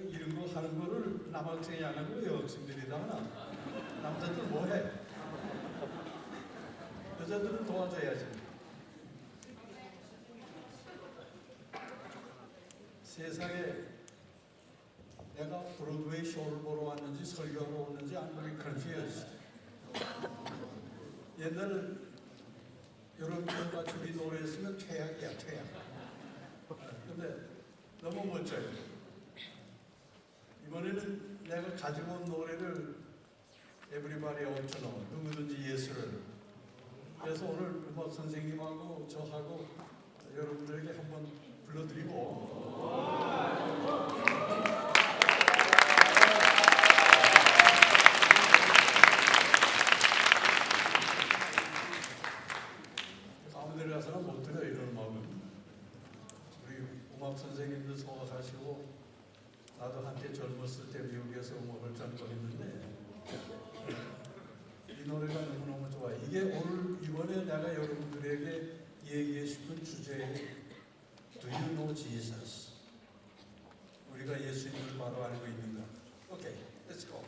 이런 거 하는 거를 남학생이 안 하고 여학생들이 다 하나? 남자들 뭐해? 여자들은 도와줘야지. 세상에 내가 브로드웨이 쇼를 보러 왔는지 설교하러 왔는지 I'm very confused. 옛날 여러분들과 둘이 노래했으면 최악이야, 최악. 근데 너무 멋져요. 이번에는 내가 가지고 온 노래를 Everybody ought to know, 누구든지 예수를. 그래서 오늘 음악 선생님하고 저하고 여러분들에게 한번 불러드리고 아무 데 가서는 못 들어요, 이런 음악은. 우리 음악 선생님도 소화하시고 나도 한때 젊었을 때 미국에서 음악을 잠깐 했는데 이 노래가 너무너무 좋아요. 이게 오늘 이번에 내가 여러분들에게 얘기해 싶은 주제 Do you know Jesus? 우리가 예수님을 바로 알고 있는가? 오케이, let's go.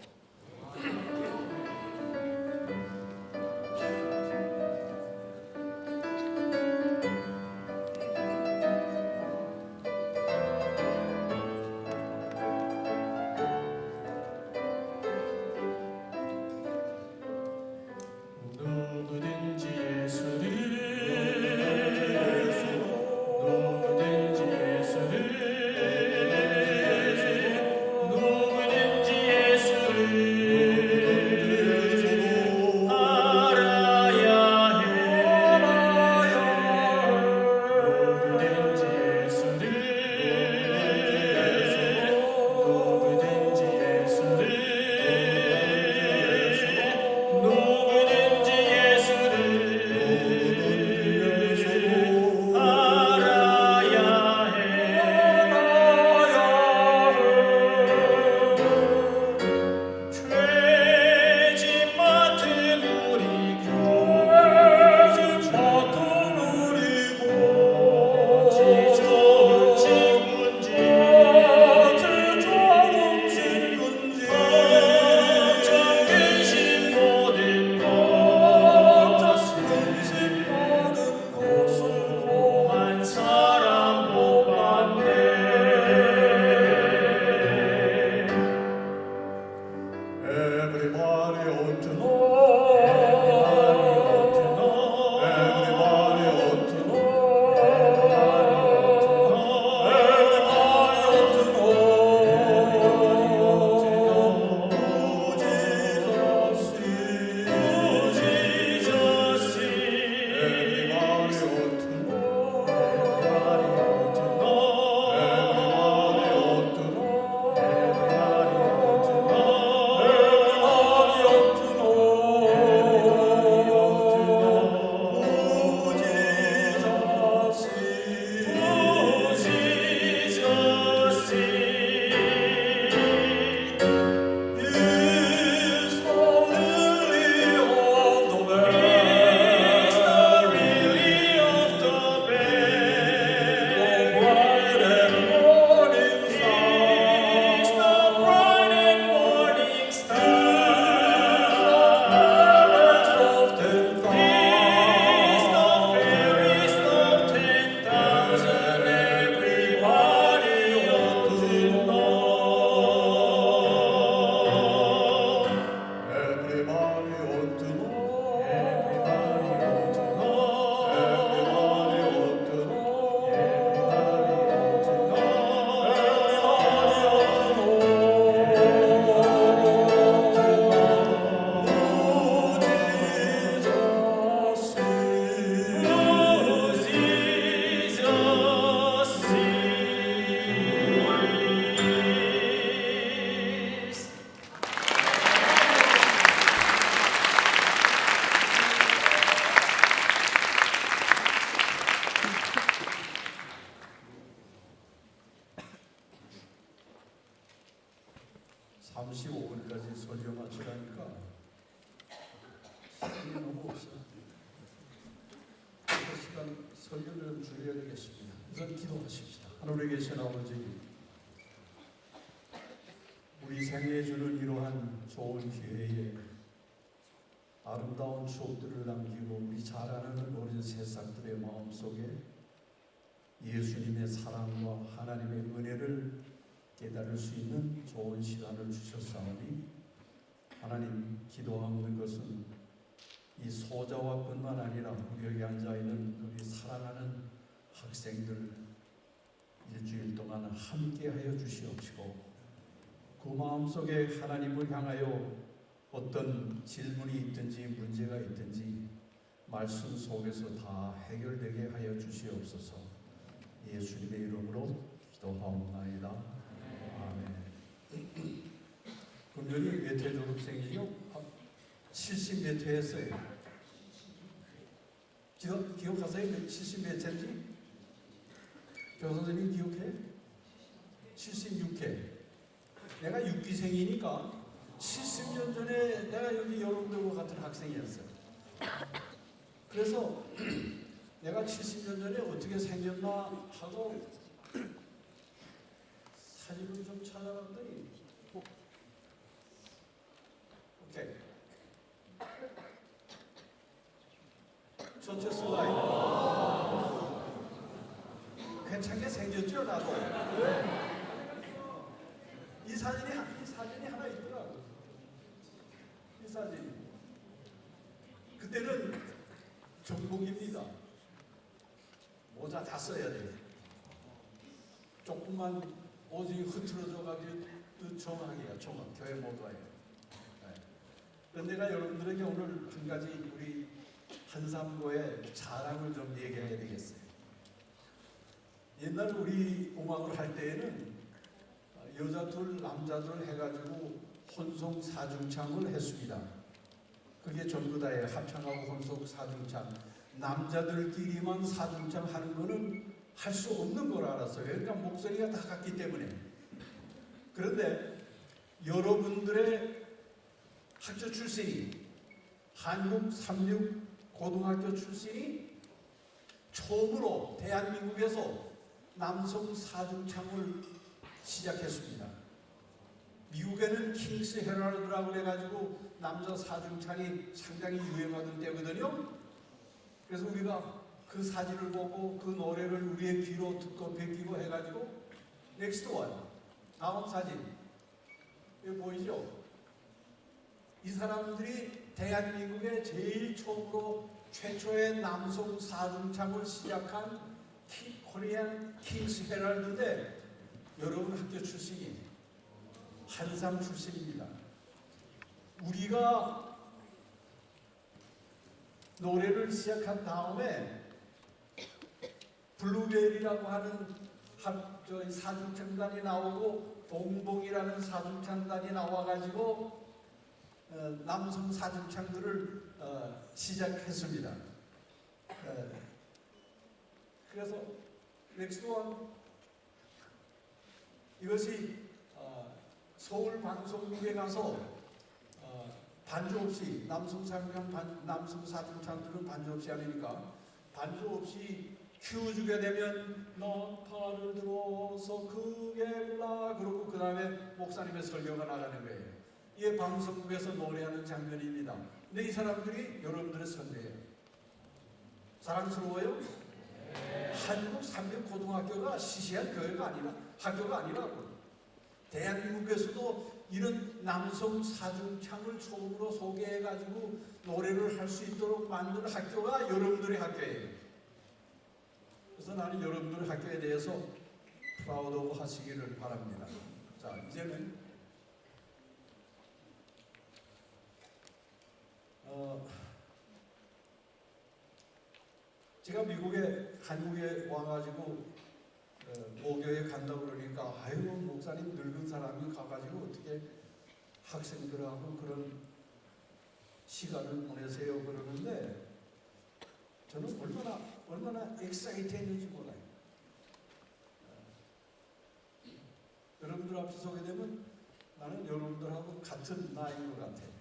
하늘에 계신 아버지, 우리 생에 주는 이러한 좋은 기회에 아름다운 추억들을 남기고 우리 잘 아는 어린 새싹들의 마음속에 예수님의 사랑과 하나님의 은혜를 깨달을 수 있는 좋은 시간을 주셨사오니 하나님, 기도하는 것은 이 소자와뿐만 아니라 우리 여기 앉아있는 우리 사랑하는 학생들 일주일 동안 함께하여 주시옵시고 그 마음속에 하나님을 향하여 어떤 질문이 있든지 문제가 있든지 말씀 속에서 다 해결되게 하여 주시옵소서. 예수님의 이름으로 기도하옵나이다. 아멘. 금년이 몇 회 졸업생이죠? 70 몇 회 했어요. 기억하세요? 70 몇 회인지? 조 선생님 기억해? 76회. 내가 6기생이니까 70년 전에 내가 여기 여러분들과 같은 학생이었어요. 그래서 내가 70년 전에 어떻게 생겼나 하고 사진을 좀 찾아봤더니 오케이. 전체 슬라이드. 괜찮게 생겼죠, 나도. 이 사진이 하나 있더라고. 이 사진. 그때는 정복입니다. 모자 다 써야 돼요. 조금만 옷이 흐트러져가지고 정하기가 교회 모자예요. 네. 그런데 내가 여러분들에게 오늘 한 가지 우리 한삼고의 자랑을 좀 얘기해야 되겠어요. 옛날 우리 음악을 할 때에는 여자 둘, 남자 둘 해가지고 혼성 사중창을 했습니다. 그게 전부 다예요. 합창하고 혼성 사중창. 남자들끼리만 사중창 하는 거는 할 수 없는 걸 알았어요. 그러니까 목소리가 다 같기 때문에. 그런데 여러분들의 학교 출신이 한국 삼육 고등학교 출신이 처음으로 대한민국에서 남성 사중창을 시작했습니다. 미국에는 킹스 헤럴드라고 해가지고 남자 사중창이 상당히 유행하던 때거든요. 그래서 우리가 그 사진을 보고 그 노래를 우리의 귀로 듣고 베끼고 해가지고 넥스트 원, 다음 사진 여기 보이죠? 이 사람들이 대한민국에 제일 처음으로 최초의 남성 사중창을 시작한 코리안 킹스 헤럴드인데 여러분 학교 출신이 한삼 출신입니다. 우리가 노래를 시작한 다음에 블루벨이라고 하는 사중창단이 나오고 봉봉이라는 사중창단이 나와가지고 남성 사중창들을 시작했습니다. 그래서 넥스트 원 이것이 서울 방송국에 가서 반주 없이 남성 사중창들은 반주 없이 하니까 반주 없이 큐 주게 되면 너 팔을 들어서 크게 불라 그러고 그 다음에 목사님의 설교가 나가는 거예요. 이게 방송국에서 노래하는 장면입니다. 근데 이 사람들이 여러분들의 선배예요. 사랑스러워요? 네. 한국 삼육고등학교가 시시한 학교가 아니라고. 대한민국에서도 이런 남성 사중창을 처음으로 소개해가지고 노래를 할 수 있도록 만든 학교가 여러분들의 학교예요. 그래서 나는 여러분들 학교에 대해서 프라우드 하시기를 바랍니다. 자, 이제는 제가 한국에 와가지고 모교에 간다고 그러니까 아유 목사님 늙은 사람이 가가지고 어떻게 학생들하고 그런 시간을 보내세요 그러는데 저는 얼마나 엑사이트했는지 몰라요. 여러분들 앞에 서게 되면 나는 여러분들하고 같은 나이인 것 같아요.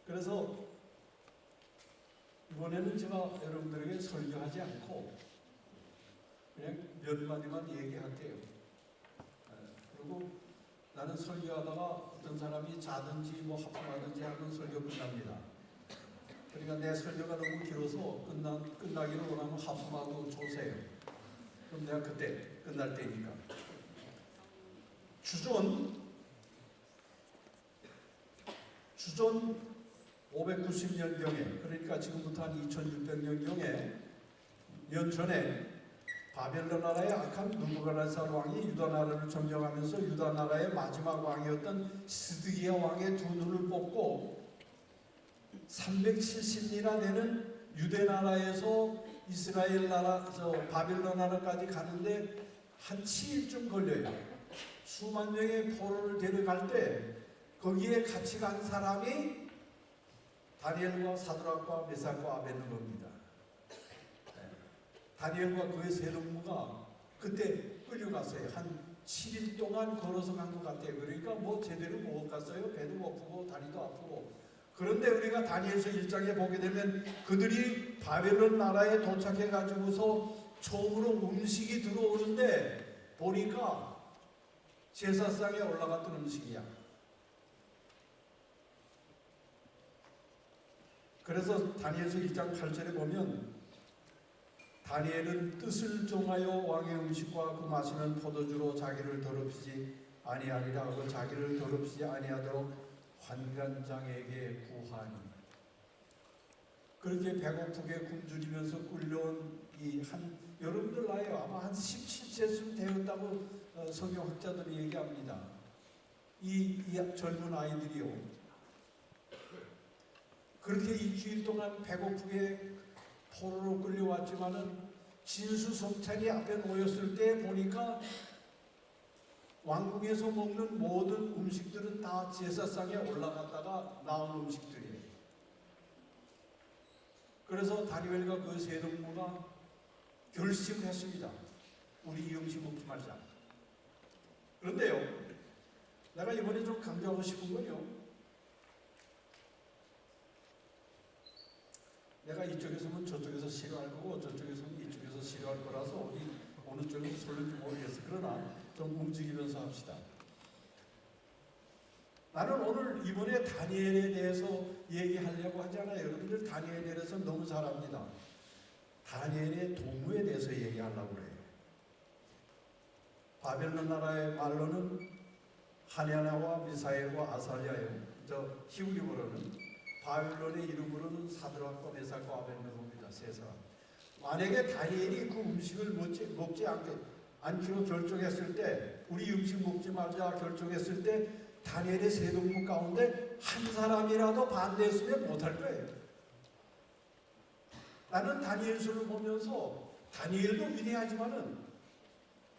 그래서 이번에는 제가 여러분들에게 설교하지 않고 그냥 몇 마디만 얘기할게요. 그리고 나는 설교하다가 어떤 사람이 자든지 뭐 하품하든지 하면 설교 끝납니다. 그러니까 내 설교가 너무 길어서 끝나기를 원하면 하품하고 조세요. 그럼 내가 그때 끝날 때니까. 주전 590년경에, 그러니까 지금부터 한 2600년경에 년 전에 바벨론 나라의 악한 느부갓네살 왕이 유다 나라를 점령하면서 유다 나라의 마지막 왕이었던 스드기야 왕의 두 눈을 뽑고 370리나 되는 유대 나라에서 이스라엘 나라, 바벨론 나라까지 가는데 한 7일쯤 걸려요. 수만 명의 포로를 데려갈 때 거기에 같이 간 사람이 다니엘과 사드락과 메삭과 아벳느고입니다. 다니엘과 그의 세 동무가 그때 끌려갔어요. 한 7일 동안 걸어서 간 것 같아요. 그러니까 뭐 제대로 못 갔어요. 배도 고프고 다리도 아프고. 그런데 우리가 다니엘서 1장에 보게 되면 그들이 바벨론 나라에 도착해 가지고서 처음으로 음식이 들어오는데 보니까 제사상에 올라갔던 음식이야. 그래서 다니엘서 1장 8절에 보면 다니엘은 뜻을 정하여 왕의 음식과 그 마시는 포도주로 자기를 더럽히지 아니하리라 하고 자기를 더럽히지 아니하도록 환관장에게 구하니. 그렇게 배고프게 굶주리면서 끌려온 여러분들 나이 아마 한 17세쯤 되었다고 성경학자들이 얘기합니다. 이 젊은 아이들이요. 그렇게 일주일 동안 배고프게 포로로 끌려왔지만은 진수성찬이 앞에 놓였을 때 보니까 왕궁에서 먹는 모든 음식들은 다 제사상에 올라갔다가 나온 음식들이에요. 그래서 다니엘과 그 세 동무가 결심을 했습니다. 우리 이 음식 먹지 말자. 그런데요, 내가 이번에 좀 강조하고 싶은 건요, 내가 이쪽에서는 저쪽에서 싫어할 거고 저쪽에서는 이쪽에서 싫어할 거라서 어느 쪽에서 설렐지 모르겠어. 그러나 좀 움직이면서 합시다. 나는 오늘 이번에 다니엘에 대해서 얘기하려고 하잖아요. 여러분들 다니엘에 대해서 너무 잘 압니다. 다니엘의 동무에 대해서 얘기하려고 그래요. 바벨론 나라의 말로는 하냐나와 미사엘과 아살랴예요. 저 히브리어로는 바벨론의 이름으로는 사드락과 메삭과 아벳느고입니다. 세 사람. 만약에 다니엘이 그 음식을 먹지 않기로 결정했을 때, 우리 음식 먹지 말자 결정했을 때 다니엘의 세 동무 가운데 한 사람이라도 반대했으면 못할 거예요. 나는 다니엘서를 보면서 다니엘도 위대하지만은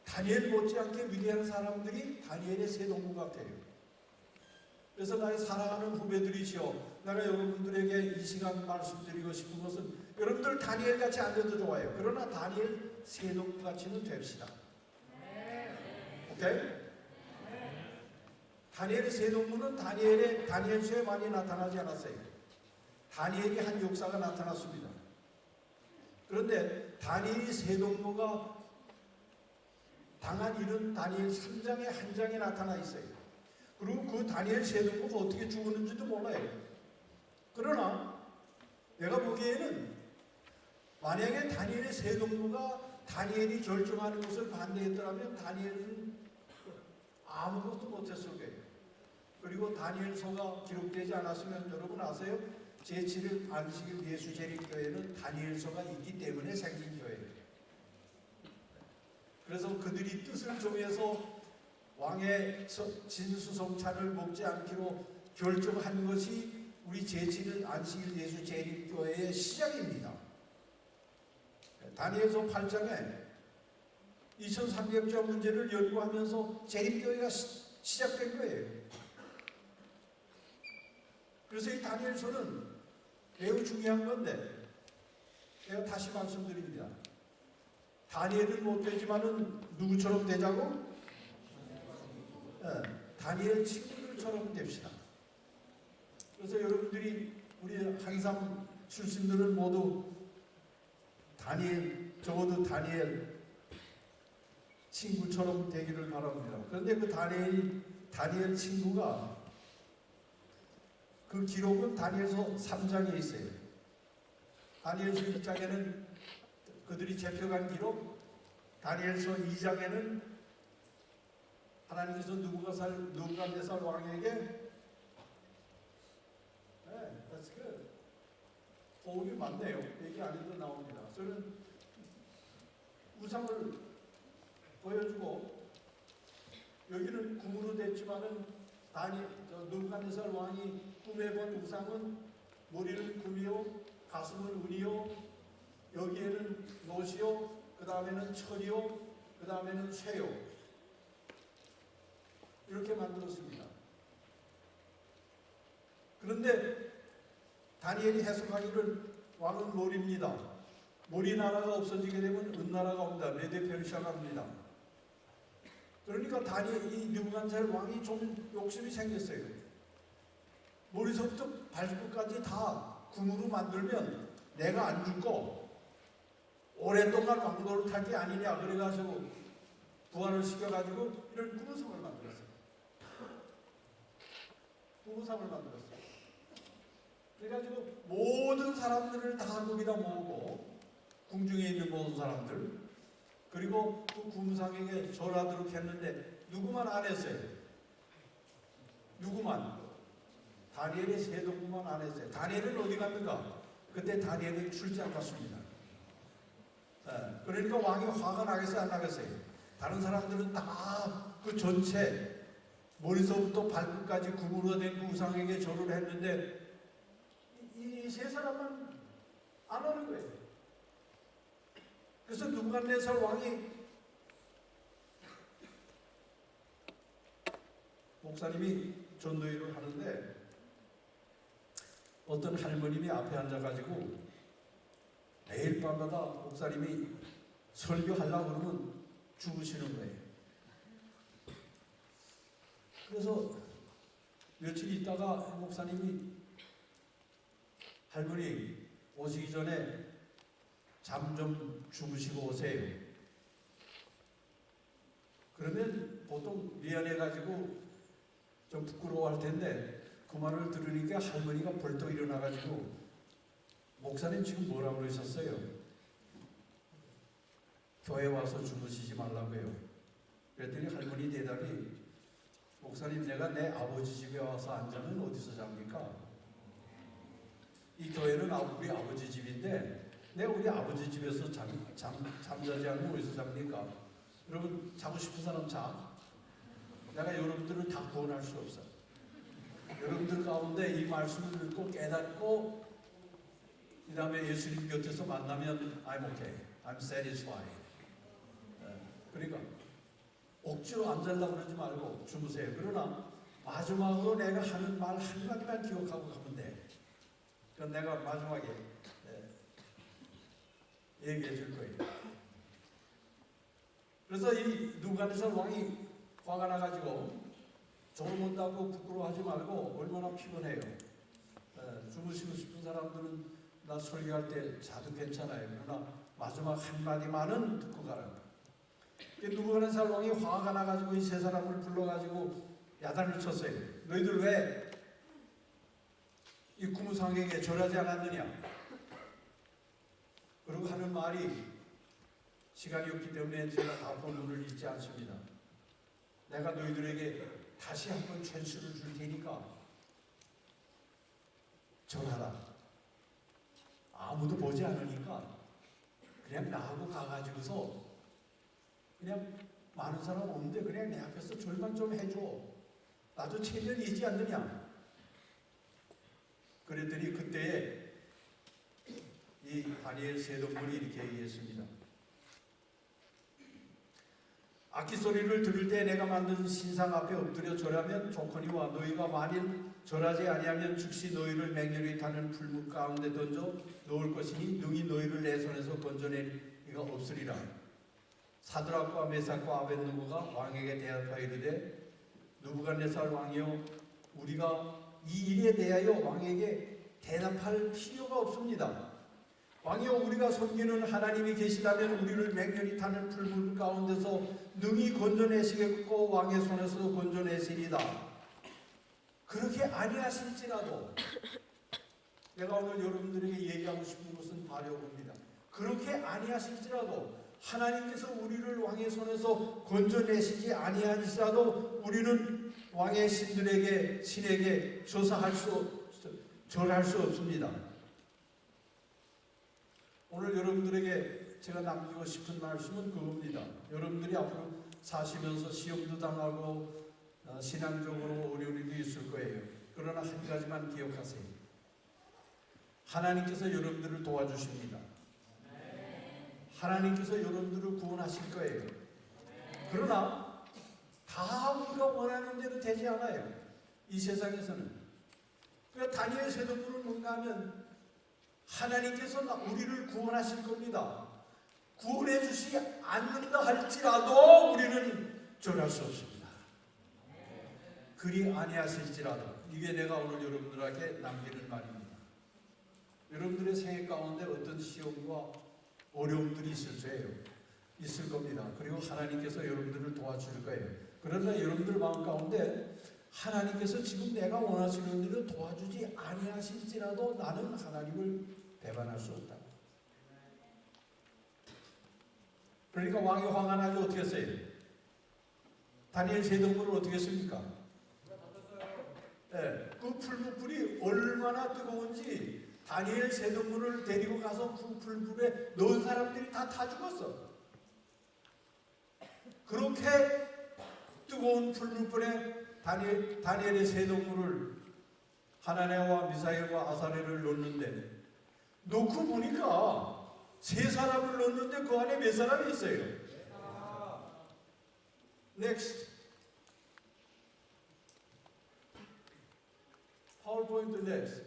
다니엘 못지않게 위대한 사람들이 다니엘의 세 동무 같아요. 그래서 나의 사랑하는 후배들이시여, 내가 여러분들에게 이 시간 말씀드리고 싶은 것은 여러분들 다니엘 같이 안 돼도 좋아요. 그러나 다니엘 세 동무 같이는 됩시다. 오케이? 다니엘의 세 동무는 다니엘서에 많이 나타나지 않았어요. 다니엘이 한 역사가 나타났습니다. 그런데 다니엘이 세 동무가 당한 일은 다니엘 3장의 한 장에 나타나 있어요. 그리고 그 다니엘 세 동무가 어떻게 죽었는지도 몰라요. 그러나 내가 보기에는 만약에 다니엘의 세 동무가 다니엘이 결정하는 것을 반대했더라면 다니엘은 아무것도 못했을 거예요. 그리고 다니엘서가 기록되지 않았으면 여러분 아세요? 제7일 안식일 예수재림교회는 다니엘서가 있기 때문에 생긴 교회예요. 그래서 그들이 뜻을 정해서 왕의 진수성찬을 먹지 않기로 결정한 것이 우리 제7일 안식일 예수재림교회의 시작입니다. 다니엘서 8장에 2300자 문제를 연구하면서 재림교회가 시작된 거예요. 그래서 이 다니엘서는 매우 중요한 건데, 내가 다시 말씀드립니다. 다니엘은 못 되지만은 누구처럼 되자고? 다니엘 친구들처럼 됩시다. 그래서 여러분들이 우리 항상 출신들은 모두 적어도 다니엘 친구처럼 되기를 바랍니다. 그런데 그 다니엘 친구가 그 기록은 다니엘서 3장에 있어요. 다니엘서 1장에는 그들이 잡혀간 기록, 다니엘서 2장에는 하나님께서 누부갓네살 왕에게 that's good. 호흡이 많네요. 얘기 아닌데 나옵니다. 저는 우상을 보여주고 여기는 궁으로 됐지만은 누부갓네살 왕이 꿈에 본 우상은 머리는 금이요, 가슴은 은이요, 여기에는 노시요, 그 다음에는 철이요, 그 다음에는 쇠요. 이렇게 만들었습니다. 그런데 다니엘이 해석하기를 왕은 몰입니다. 몰이 나라가 없어지게 되면 은나라가 옵니다. 메데 페르시아가 옵니다. 그러니까 이 느부갓네살 왕이 좀 욕심이 생겼어요. 머리서부터 발끝까지 다 금으로 만들면 내가 안 죽고 오랫동안 왕도를 탈 게 아니냐. 그래가지고 부활을 시켜가지고 이런 구무상을 만들었어요. 구무상을 만들었어요. 그래가지고 모든 사람들을 다 거기다 모으고 궁중에 있는 모든 사람들 그리고 그 구무상에게 절하도록 했는데 누구만 안 했어요. 누구만? 다니엘의 세 동무만 안 했어요. 다니엘은 어디 갔는가? 그때 다니엘은 출장 갔습니다. 그러니까 왕이 화가 나겠어요? 안 나겠어요? 다른 사람들은 다 그 전체 머리서부터 발끝까지 금으로 된 그 우상에게 절을 했는데 이 세 사람만 안 하는 거예요. 그래서 누부갓네살 왕이 목사님이 전도회를 하는데 어떤 할머님이 앞에 앉아가지고 매일 밤마다 목사님이 설교하려고 그러면 죽으시는 거예요. 그래서 며칠 있다가 목사님이 할머니 오시기 전에 잠 좀 주무시고 오세요. 그러면 보통 미안해가지고 좀 부끄러워할 텐데 그 말을 들으니까 할머니가 벌떡 일어나가지고 목사님 지금 뭐라고 그러셨어요? 교회 와서 주무시지 말라고요. 그랬더니 할머니 대답이 목사님 내가 내 아버지 집에 와서 앉으면 어디서 잡니까? 이 교회는 우리 아버지 집인데 내가 우리 아버지 집에서 잠자지 않고 어디서 잡니까? 여러분 자고 싶은 사람 자. 내가 여러분들을 다 구원할 수 없어. 여러분들 가운데 이 말씀을 듣고 깨닫고 그 다음에 예수님 곁에서 만나면 I'm okay, I'm satisfied. 그러니까 억지로 안 자려고 그러지 말고 주무세요. 그러나 마지막으로 내가 하는 말 한마디만 기억하고 가면 돼. 그건 내가 마지막에 얘기해 줄 거예요. 그래서 이 누부갓네살 왕이 화가 나가지고 졸음온다고 부끄러워하지 말고 얼마나 피곤해요. 주무시고 싶은 사람들은 나 설교할 때 자도 괜찮아요. 그러나 마지막 한마디만은 듣고 가라. 누부갓네살 왕이 화가 나가지고 이 세 사람을 불러가지고 야단을 쳤어요. 너희들 왜 이 구무상에게 절하지 않았느냐? 그리고 하는 말이 시간이 없기 때문에 제가 다 본문을 읽지 않습니다. 내가 너희들에게 다시 한번 찬스를 줄 테니까 절하라. 아무도 보지 않으니까 그냥 나하고 가가지고서 그냥 많은 사람 없는데 그냥 내 앞에서 절만 좀 해줘. 나도 체면이 있지 않느냐. 그랬더니 그때에 이 다니엘 세 동물이 이렇게 얘기했습니다. 악기 소리를 들을 때 내가 만든 신상 앞에 엎드려 절하면 좋거니와 너희가 만일 절하지 아니하면 즉시 너희를 맹렬히 타는 풀무 가운데 던져 놓을 것이니 능히 너희를 내 손에서 건져낼 이가 없으리라. 사드락과 메삭과 아벳느고가 왕에게 대답하여 이르되 누부갓네살 왕이여 우리가 이 일에 대하여 왕에게 대답할 필요가 없습니다. 왕이여 우리가 섬기는 하나님이 계시다면 우리를 맹렬히 타는 풀물 가운데서 능히 건져내시겠고 왕의 손에서 건져내시리다. 그렇게 아니하실지라도 내가 오늘 여러분들에게 얘기하고 싶은 것은 바로 이겁니다. 그렇게 아니하실지라도 하나님께서 우리를 왕의 손에서 건져내시지 아니하실지라도 우리는 왕의 신에게 절할 수 없습니다. 오늘 여러분들에게 제가 남기고 싶은 말씀은 그겁니다. 여러분들이 앞으로 사시면서 시험도 당하고 신앙적으로 어려움도 있을 거예요. 그러나 한 가지만 기억하세요. 하나님께서 여러분들을 도와주십니다. 하나님께서 여러분들을 구원하실 거예요. 그러나 다 우리가 원하는 대로 되지 않아요. 이 세상에서는. 그러니까 다니엘 세동문은 뭔가 하면 하나님께서 우리를 구원하실 겁니다. 구원해 주시지 않는다 할지라도 우리는 절할 수 없습니다. 그리 아니하실지라도. 이게 내가 오늘 여러분들에게 남기는 말입니다. 여러분들의 생애 가운데 어떤 시험과 어려움들이 있을 겁니다. 그리고 하나님께서 여러분들을 도와줄 거예요. 그러나 여러분들 마음 가운데 하나님께서 지금 내가 원하시는 일을 도와주지 아니하실지라도 나는 하나님을 배반할 수 없다. 그러니까 왕이 화가 나서 어떻게 했어요? 다니엘 세동문을 어떻게 했습니까? 네, 그 풀무불이 얼마나 뜨거운지 다니엘 세동문을 데리고 가서 그 풀무불에 넣은 사람들이 다 죽었어. 그렇게 뜨거운 풀무불에 다니엘의 세동문을 하나냐와 미사엘과 아사렐을 넣는데 놓고 보니까 세 사람을 넣는데 그 안에 몇 사람이 있어요? Next. 파워포인트 next.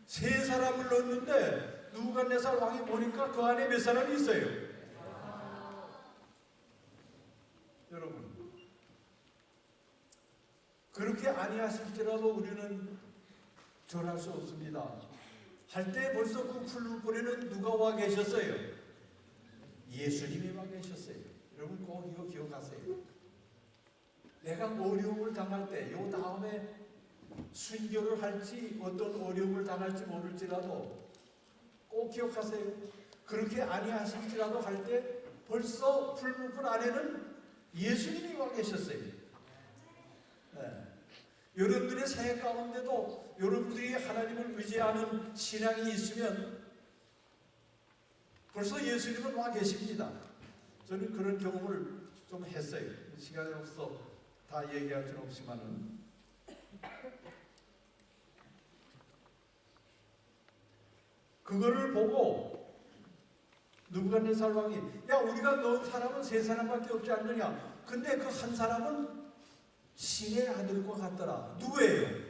세 사람을 넣었는데 누부갓네살 왕이 보니까 그 안에 몇 사람이 있어요? 여러분, 그렇게 아니하실지라도 우리는 절할 수 없습니다. 할 때 벌써 그 풀무불에는 누가 와 계셨어요? 예수님이 와 계셨어요. 여러분 꼭 이거 기억하세요. 내가 어려움을 당할 때, 요 다음에 순교를 할지 어떤 어려움을 당할지 모를지라도 꼭 기억하세요. 그렇게 아니하실지라도 할 때 벌써 풀무불 안에는 예수님이 와 계셨어요. 네. 여러분들의 생애 가운데도 여러분들이 하나님을 의지하는 신앙이 있으면 벌써 예수님은 와 계십니다. 저는 그런 경험을 좀 했어요. 시간이 없어 다 얘기할 수는 없지만은 그거를 보고 누부갓네살 왕이 야 우리가 넣은 사람은 세 사람밖에 없지 않느냐. 근데 그 한 사람은 신의 아들과 같더라. 누구예요?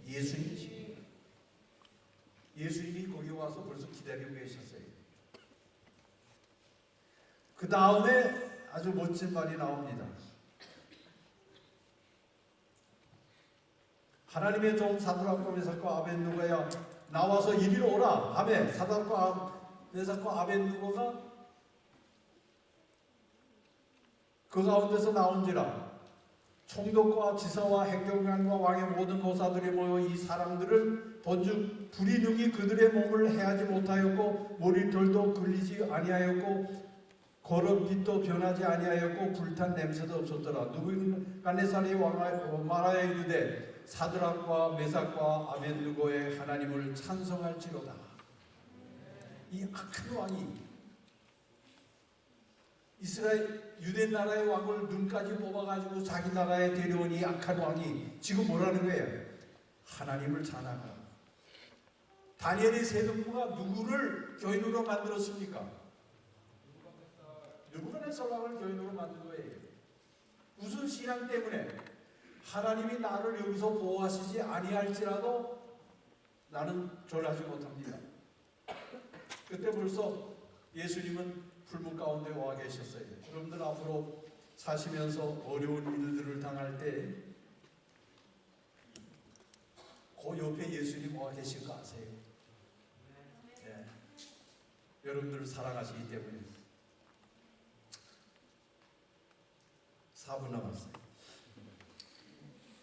예수님이시죠. 예수님이 거기 와서 벌써 기다리고 계셨어요. 그 다음에 아주 멋진 말이 나옵니다. 하나님의 종 사드락과 메삭과 아벳느고야 나와서 이리로 오라 하매 사드락과 메삭과 아벳느고가 그 가운데서 나온지라. 총독과 지사와 행정관과 왕의 모든 노사들이 모여 이 사람들을 본즉 불이 능히 그들의 몸을 해하지 못하였고 머리털도 걸리지 아니하였고 거름빛도 변하지 아니하였고 불탄 냄새도 없었더라. 누부갓네살이 말하여 이르되 사드락과 메삭과 아벳느고의 하나님을 찬송할지로다. 이 악한 왕이 이스라엘 유대 나라의 왕을 눈까지 뽑아가지고 자기 나라에 데려온 이 악한 왕이 지금 뭐라는 거예요? 하나님을 찬양하라. 다니엘의 세동무가 누구를 교인으로 만들었습니까? 누부갓네살 왕을 교인으로 만든 거예요. 무슨 신앙 때문에? 하나님이 나를 여기서 보호하시지 아니할지라도 나는 절하지 못합니다. 그때 벌써 예수님은 불문 가운데 와 계셨어요. 여러분들 앞으로 사시면서 어려운 일들을 당할 때 그 옆에 예수님 와 계실 거 아세요? 네. 여러분들을 사랑하시기 때문에. 4분 남았어요.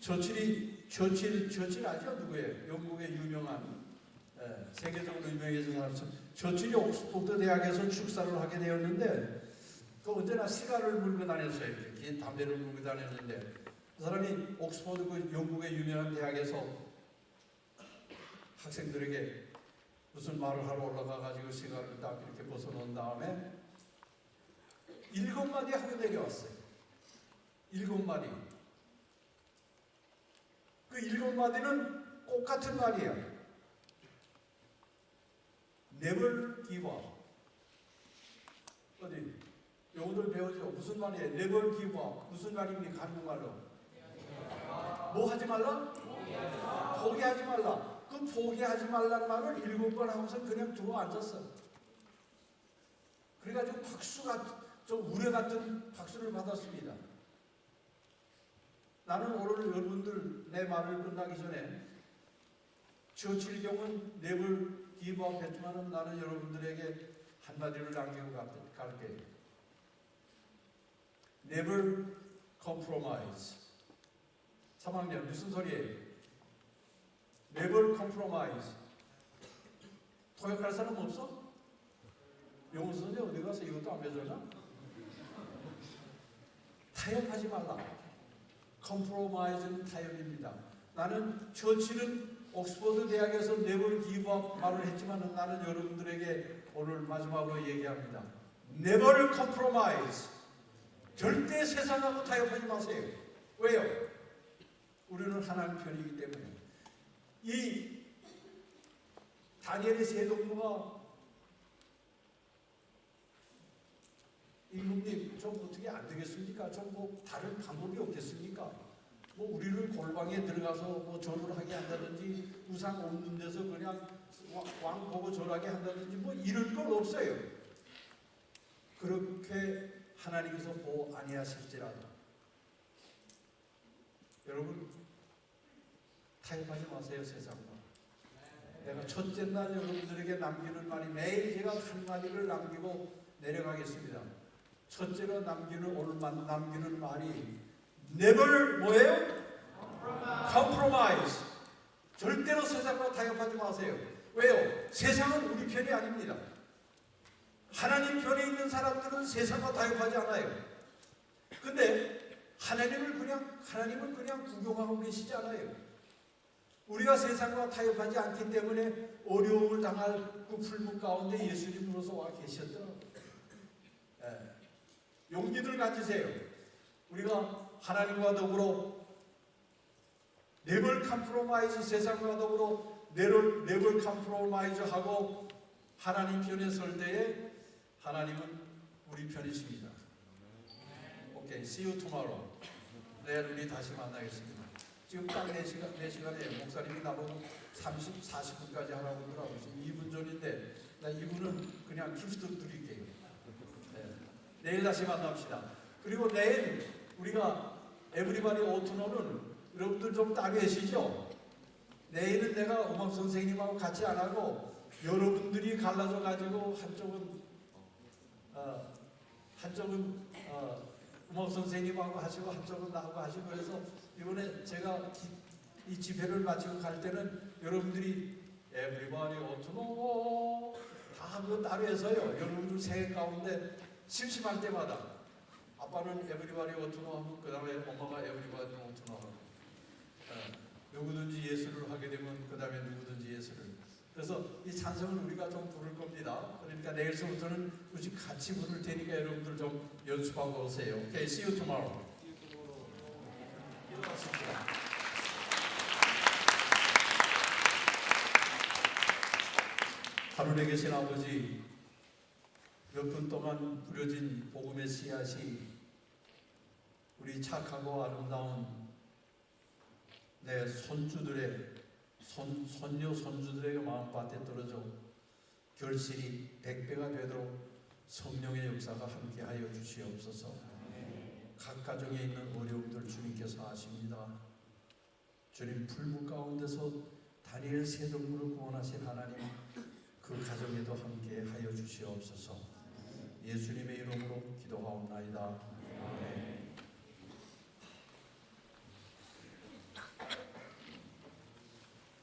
처칠 아죠? 누구예요? 영국의 유명한, 세계적으로 유명해진 사람. 처칠이 옥스포드 대학에서 축사를 하게 되었는데, 그 언제나 시가를 물고 다녔어요. 이렇게 긴 담배를 물고 다녔는데, 그 사람이 옥스포드 그 영국의 유명한 대학에서 학생들에게 무슨 말을 하러 올라가가지고 시가를 딱 이렇게 벗어놓은 다음에 7마디 하고 내려왔어요. 7마디. 그 7마디는 똑같은 말이야. Never give up. 어디? 영어를 배우죠. 무슨 말이에요? Never give up. 무슨 말입니까? 한국말로. 뭐 하지 말라? 포기하지 말라. 그 포기하지 말라는 말을 7번 하고서 그냥 두고 앉았어. 그래가지고 박수가, 좀 우레 같은 박수를 받았습니다. 나는 오늘 여러분들 내 말을 끝나기 전에 처칠 경우는 never give up 했지만 나는 여러분들에게 한마디를 남기고 갈게요. Never compromise. 3학년 무슨 소리예요? Never compromise. 토역할 사람 없어? 영어 선생 어디 가서 이것도 안 배웠나? 타협하지 말라. compromise는 타협입니다. 나는 처칠은 옥스퍼드 대학에서 never give up 말을 했지만 나는 여러분들에게 오늘 마지막으로 얘기합니다. Never compromise. 절대 세상하고 타협하지 마세요. 왜요? 우리는 하나님 편이기 때문에. 이 다니엘의 세 동무가 임금님 좀 어떻게 안 되겠습니까? 좀 뭐 다른 방법이 없겠습니까? 뭐 우리를 골방에 들어가서 뭐 절을 하게 한다든지 우상 없는 데서 그냥 왕 보고 절하게 한다든지 뭐 이런 건 없어요. 그렇게 하나님께서 보호 아니하실지라도 여러분 타협하지 마세요. 세상과. 내가 첫째 날 여러분들에게 남기는 말이 매일 제가 한마디를 남기고 내려가겠습니다. 첫째로 오늘 남기는 말이 never 뭐예요? compromise. 절대로 세상과 타협하지 마세요. 왜요? 세상은 우리 편이 아닙니다. 하나님 편에 있는 사람들은 세상과 타협하지 않아요. 근데 하나님을 그냥 구경하고 계시지 않아요. 우리가 세상과 타협하지 않기 때문에 어려움을 당할 그 풀무 가운데 예수님으로서 와 계셨더라고요. 용기를 가지세요. 우리가 하나님과 더불어 never compromise, 세상과 더불어 never compromise 하고 하나님 편에 설 때에 하나님은 우리 편이십니다. 오케이, see you tomorrow. 내일 우리 다시 만나겠습니다. 지금 딱 4시간에 목사님이 나보고 40분까지 하라고 그러더라고요. 지금 2분 전인데 나 2분은 그냥 기프트 드릴게요. 내일 다시 만납시다. 그리고 내일 우리가 에브리바디 오토노는 여러분들 좀 따르시죠? 내일은 내가 음악 선생님하고 같이 안 하고 여러분들이 갈라져 가지고 한쪽은 음악 선생님하고 하시고 한쪽은 나하고 하시고 그래서 이번에 제가 이 집회를 마치고 갈 때는 여러분들이 에브리바디 오토노 다 그거 따르해서요. 여러분들 생애 가운데 심심할 때마다 아빠는 에브리바디 오토노 하고 그 다음에 엄마가 에브리바디 오토노 하고 누구든지 예수를 하게 되면 그 다음에 누구든지 예수를. 그래서 이 찬송을 우리가 좀 부를 겁니다. 그러니까 내일서부터는 굳이 같이 부를 테니까 여러분들 좀 연습하고 오세요. Okay, see you tomorrow. 기도하십시다. 하늘에 계신 아버지, 몇 분 동안 뿌려진 복음의 씨앗이 우리 착하고 아름다운 내 손주들의 손녀 손주들의 마음밭에 떨어져 결실이 100배가 되도록 성령의 역사가 함께하여 주시옵소서. 각 가정에 있는 어려움들 주님께서 아십니다. 주님, 풀무 가운데서 다니엘 세 동무를 구원하신 하나님, 그 가정에도 함께 하여 주시옵소서. 예수님의 이름으로 기도하옵나이다.